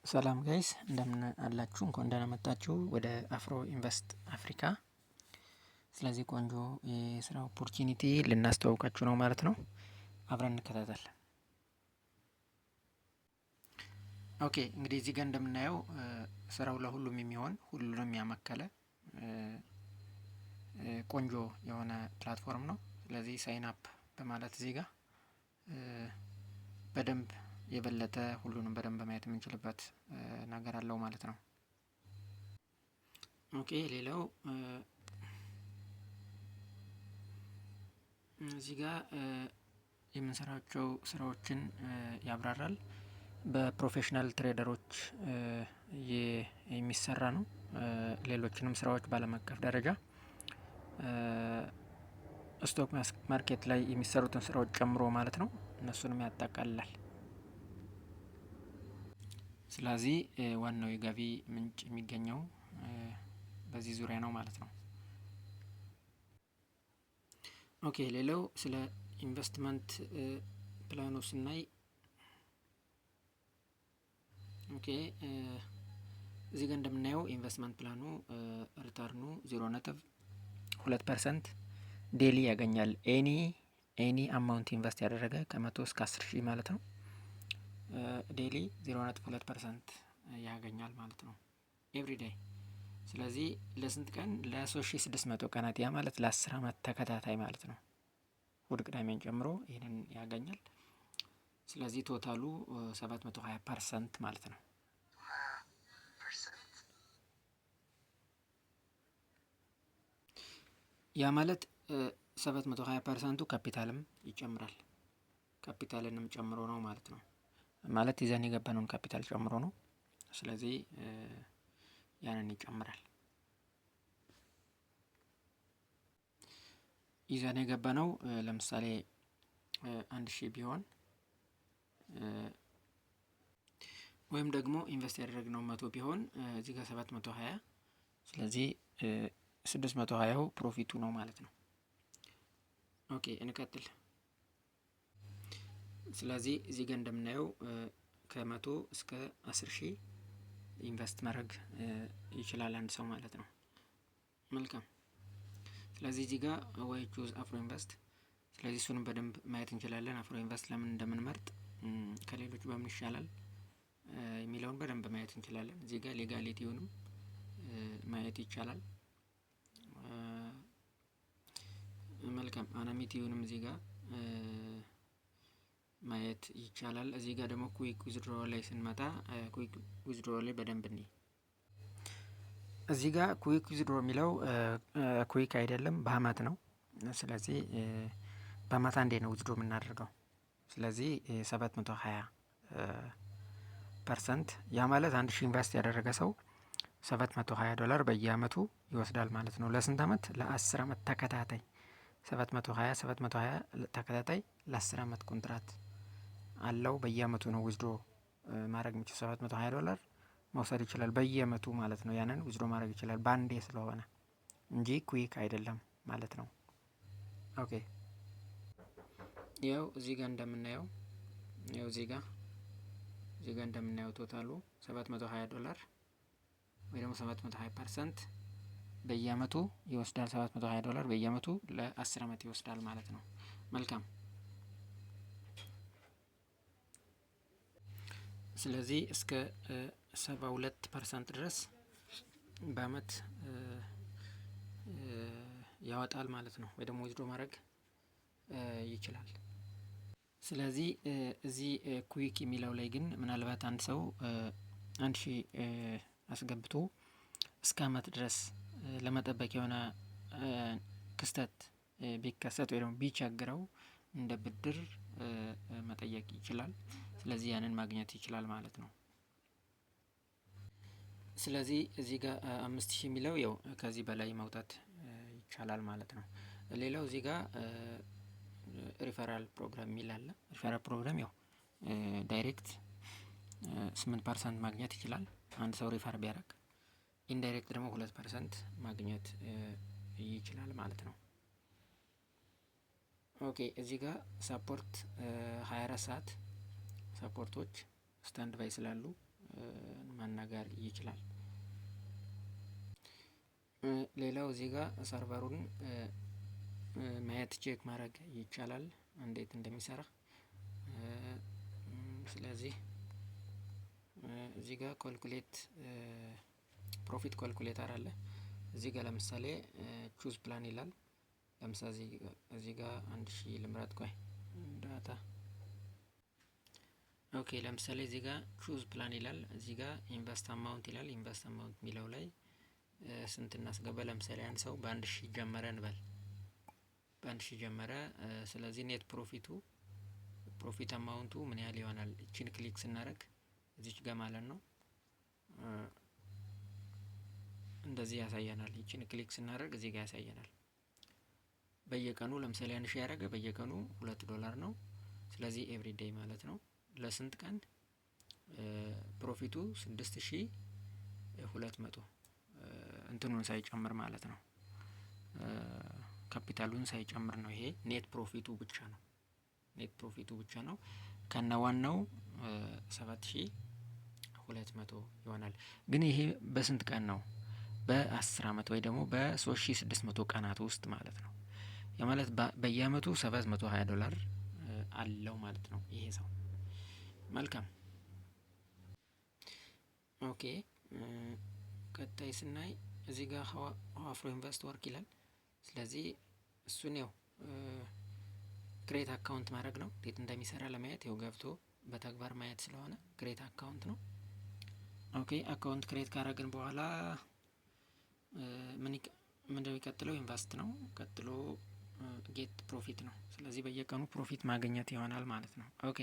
ሰላም ጋይስ እንደምን አላችሁ? እንኳን ደህና መጣችሁ ወደ አፍሮ ኢንቨስት አፍሪካ። ስለዚህ ቆንጆ የስራ ኦፖርቹኒቲ ልናስተዋውቃችሁ ነው ማለት ነው። አብረን እንከታተል። ኦኬ እንግዲህ እዚህ ጋር እንደምናየው ስራው ለሁሉም የሚሆን ሁሉንም ያማከለ ቆንጆ የሆነ ፕላትፎርም ነው። ስለዚህ ሳይን አፕ በማለት እዚህ ጋር በደንብ የበለጠ ሁሉንም በደንብ ማየት የምንችልበት ነገር አለው ማለት ነው። ኦኬ ሌላው እዚህ ጋር የምንሰራቸው ስራዎችን ያብራራል። በፕሮፌሽናል ትሬደሮች የሚሰራ ነው። ሌሎችንም ስራዎች በዓለም አቀፍ ደረጃ ስቶክ ማርኬት ላይ የሚሰሩትን ስራዎች ጨምሮ ማለት ነው እነሱንም ያጠቃልላል። ስለዚህ ዋናው የገቢ ምንጭ የሚገኘው በዚህ ዙሪያ ነው ማለት ነው። ኦኬ ሌላው ስለ ኢንቨስትመንት ፕላኑ ስናይ ኦኬ እዚህ ጋር እንደምናየው ኢንቨስትመንት ፕላኑ ሪተርኑ 0.2% ዴሊ ያገኛል። ኤኒ አማውንት ኢንቨስት ያደረገ ከ100 እስከ 10,000 ማለት ነው። ዴሊ 0.2% ያገኛል ማለት ነው ኤቭሪ ዴይ። ስለዚህ ለስንት ቀን? ለ3600 ቀናት። ያ ማለት ለ10 አመት ተከታታይ ማለት ነው። እሁድ ቅዳሜን ጨምሮ ይሄንን ያገኛል። ስለዚህ ቶታሉ 720% ማለት ነው። ያ ማለት 720%ቱ ካፒታልም ይጨምራል። ካፒታልንም ጨምሮ ነው ማለት ነው። ማለት ይዘን የገባነውን ካፒታል ጨምሮ ነው። ስለዚህ ያንን ይጨምራል። ይዘን የገባነው ለምሳሌ 1000 ቢሆን ወይም ደግሞ ኢንቨስት ያደረግነው 100 ቢሆን እዚህ ጋር 720 ስለዚህ 620ው ፕሮፊቱ ነው ማለት ነው። ኦኬ እንቀጥል። ስለዚህ እዚህ ጋር እንደምናየው ከ100 እስከ 10,000 ኢንቨስት ማድረግ ይችላል አንድ ሰው ማለት ነው። መልካም። ስለዚህ እዚህ ጋር ወይ ቹዝ አፍሮ ኢንቨስት። ስለዚህ እሱንም በደንብ ማየት እንችላለን። አፍሮ ኢንቨስት ለምን እንደምንመርጥ ከሌሎች በምን ይሻላል የሚለውን በደንብ ማየት እንችላለን። እዚህ ጋር ሌጋሊቲውንም ማየት ይቻላል። መልካም አናሚቲውንም እዚህ ጋር ማየት ይቻላል። እዚህ ጋር ደግሞ ኩዊክ ዊዝድሮዋል ላይ ስንመጣ ኩዊክ ዊዝድሮዋል ላይ በደንብ እንይ። እዚህ ጋር ኩዊክ ዊዝድሮ የሚለው ኩዊክ አይደለም በአመት ነው። ስለዚህ በአመት አንዴ ነው ዊዝድሮ የምናደርገው። ስለዚህ 720% ያ ማለት 1000 ኢንቨስት ያደረገ ሰው $720 በየአመቱ ይወስዳል ማለት ነው። ለስንት አመት? ለ10 አመት ተከታታይ 720 ተከታታይ ለ10 አመት ኮንትራት አለው። በየአመቱ ነው ዊዝድሮ ማድረግ የሚችለው። $720 መውሰድ ይችላል በየአመቱ ማለት ነው። ያንን ዊዝድሮ ማድረግ ይችላል ባንዴ ስለሆነ እንጂ ኩዊክ አይደለም ማለት ነው። ኦኬ ያው እዚህ ጋር እንደምናየው ቶታሉ $720 ወይ ደግሞ 720% በየአመቱ ይወስዳል። $720 በየአመቱ ለ10 አመት ይወስዳል ማለት ነው። መልካም። ስለዚህ እስከ 72% ድረስ በአመት ያወጣል ማለት ነው። ወይ ደግሞ ዊዝድሮ ማድረግ ይችላል። ስለዚህ እዚህ ኩዊክ የሚለው ላይ ግን ምናልባት አንድ ሰው 1000 አስገብቶ እስከ አመት ድረስ ለመጠበቅ የሆነ ክስተት ቢከሰት ወይ ደግሞ ቢቸግረው እንደ ብድር መጠየቅ ይችላል። ስለዚህ ያንን ማግኘት ይችላል ማለት ነው። ስለዚህ እዚህ ጋር 5000 የሚለው ያው ከዚህ በላይ ማውጣት ይቻላል ማለት ነው። ሌላው እዚህ ጋር ሪፈራል ፕሮግራም የሚል አለ። ሪፈራል ፕሮግራም ያው ዳይሬክት 8% ማግኘት ይችላል አንድ ሰው ሪፈር ቢያደርግ። ኢንዳይሬክት ደግሞ 2% ማግኘት ይችላል ማለት ነው። ኦኬ እዚህ ጋር ሰፖርት 24 ሰዓት ሰፖርቶች ስታንድ ባይ ስላሉ መናገር ይችላል። ሌላው እዚህ ጋር ሰርቨሩን ማየት ቼክ ማድረግ ይቻላል እንዴት እንደሚሰራ። ስለዚህ እዚህ ጋር ኮልኩሌት ፕሮፊት ኮልኩሌተር አለ። እዚህ ጋር ለምሳሌ ቹዝ ፕላን ይላል። ለምሳሌ እዚህ ጋር 1000 ልምረጥ። ቆይ ዳታ ኦኬ። ለምሳሌ እዚህ ጋር ቹዝ ፕላን ይላል። እዚህ ጋር ኢንቨስት አማውንት ይላል። ኢንቨስት አማውንት የሚለው ላይ ስንት እናስገባ? ለምሳሌ አንድ ሰው በ1000 ጀመረ እንበል። በ1000 ጀመረ። ስለዚህ ኔት ፕሮፊት አማውንቱ ምን ያህል ይሆናል? እቺን ክሊክ ስናደርግ እዚች ጋር ማለት ነው እንደዚህ ያሳየናል። እቺን ክሊክ ስናደርግ እዚህ ጋር ያሳየናል። በየቀኑ ለምሳሌ 1000 ያደረገ በየቀኑ $2 ነው። ስለዚህ ኤቭሪዴይ ማለት ነው። ለስንት ቀን? ፕሮፊቱ 6200 እንትኑን ሳይጨምር ማለት ነው። ካፒታሉን ሳይጨምር ነው። ይሄ ኔት ፕሮፊቱ ብቻ ነው። ኔት ፕሮፊቱ ብቻ ነው። ከነዋናው 7200 ይሆናል። ግን ይሄ በስንት ቀን ነው? በ10 አመት ወይ ደግሞ በ3600 ቀናት ውስጥ ማለት ነው። ያ ማለት በየአመቱ $720 አለው ማለት ነው ይሄ ሰው። መልካም ኦኬ። ቀጣይ ስናይ እዚህ ጋር ሃው አፍሮ ኢንቨስት ወርክ ይላል። ስለዚህ እሱን ያው ክሬት አካውንት ማድረግ ነው። እንዴት እንደሚሰራ ለማየት ያው ገብቶ በተግባር ማየት ስለሆነ ክሬት አካውንት ነው። ኦኬ አካውንት ክሬት ካደረግን በኋላ ምን እንደሚቀጥለው ኢንቨስት ነው። ቀጥሎ ጌት ፕሮፊት ነው። ስለዚህ በየቀኑ ፕሮፊት ማግኘት ይሆናል ማለት ነው። ኦኬ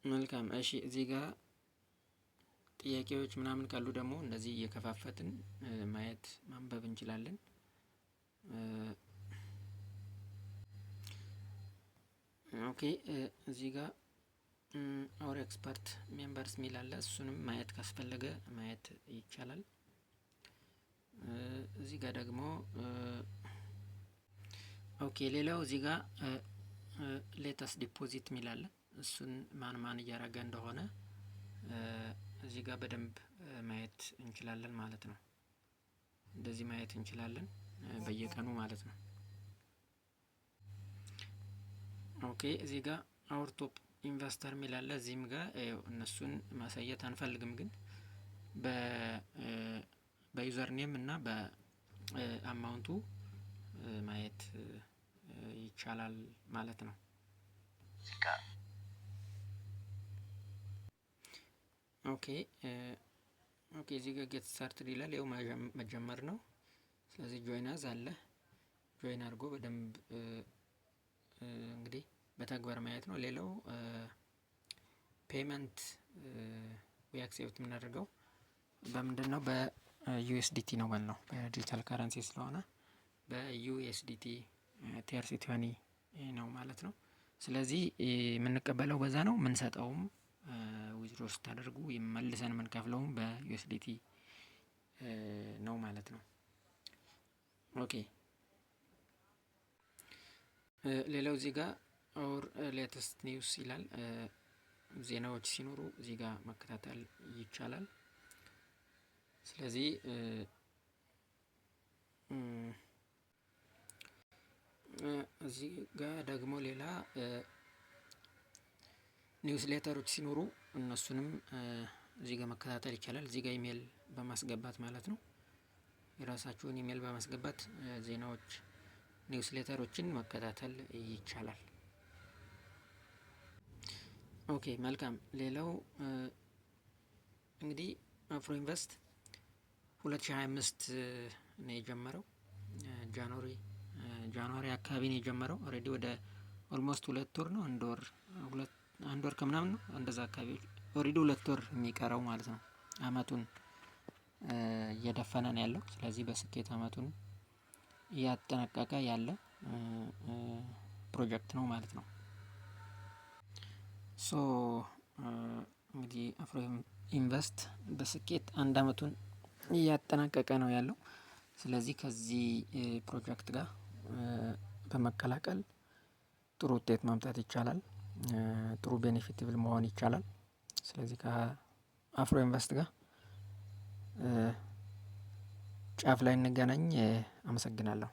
መልካም እሺ። እዚህ ጋር ጥያቄዎች ምናምን ካሉ ደግሞ እንደዚህ እየከፋፈትን ማየት ማንበብ እንችላለን። ኦኬ እዚህ ጋር አውር ኤክስፐርት ሜምበርስ ሚል አለ። እሱንም ማየት ካስፈለገ ማየት ይቻላል። እዚህ ጋር ደግሞ ኦኬ ሌላው እዚህ ጋር ሌተስ ዲፖዚት ሚል አለ። እሱን ማን እያደረገ እንደሆነ እዚህ ጋር በደንብ ማየት እንችላለን ማለት ነው። እንደዚህ ማየት እንችላለን በየቀኑ ማለት ነው። ኦኬ እዚህ ጋር አውር ቶፕ ኢንቨስተር ሚል አለ። እዚህም ጋር እነሱን ማሳየት አንፈልግም፣ ግን በዩዘር ኔም እና በአማውንቱ ማየት ይቻላል ማለት ነው። ኦኬ እዚህ ጋር ጌት ስታርትድ ይላል። ያው መጀመር ነው። ስለዚህ ጆይናዝ አለ። ጆይን አድርጎ በደንብ እንግዲህ በተግባር ማየት ነው። ሌላው ፔመንት ወይ አክሴፕት የምናደርገው በምንድን ነው? በዩኤስዲቲ ነው ማለት ነው። በዲጂታል ካረንሲ ስለሆነ በዩኤስዲቲ TRC20 ነው ማለት ነው። ስለዚህ የምንቀበለው በዛ ነው። የምንሰጠውም ዊዝድሮ ስታደርጉ መልሰን የምንከፍለውም በዩኤስዲቲ ነው ማለት ነው። ኦኬ ሌላው እዚህ ጋር ኦር ሌተስት ኒውስ ይላል። ዜናዎች ሲኖሩ እዚህ ጋር መከታተል ይቻላል። ስለዚህ እዚህ ጋር ደግሞ ሌላ ኒውስ ሌተሮች ሲኖሩ እነሱንም እዚህ ጋር መከታተል ይቻላል። እዚህ ጋር ኢሜል በማስገባት ማለት ነው። የራሳችሁን ኢሜል በማስገባት ዜናዎች ኒውስ ሌተሮችን መከታተል ይቻላል። ኦኬ መልካም። ሌላው እንግዲህ አፍሮ ኢንቨስት 2025 ነው የጀመረው። ጃንዋሪ አካባቢ ነው የጀመረው። ኦልሬዲ ወደ ኦልሞስት 2 ወር ነው፣ አንድ ወር ከምናምን ነው እንደዛ አካባቢ። ኦልሬዲ 2 ወር የሚቀረው ማለት ነው። አመቱን እየደፈነ ነው ያለው። ስለዚህ በስኬት አመቱን እያጠናቀቀ ያለ ፕሮጀክት ነው ማለት ነው። ሶ እንግዲህ አፍሮ ኢንቨስት በስኬት አንድ አመቱን እያጠናቀቀ ነው ያለው። ስለዚህ ከዚህ ፕሮጀክት ጋር በመቀላቀል ጥሩ ውጤት ማምጣት ይቻላል። ጥሩ ቤኔፊቲብል መሆን ይቻላል። ስለዚህ ከአፍሮ ኢንቨስት ጋር ጫፍ ላይ እንገናኝ። አመሰግናለሁ።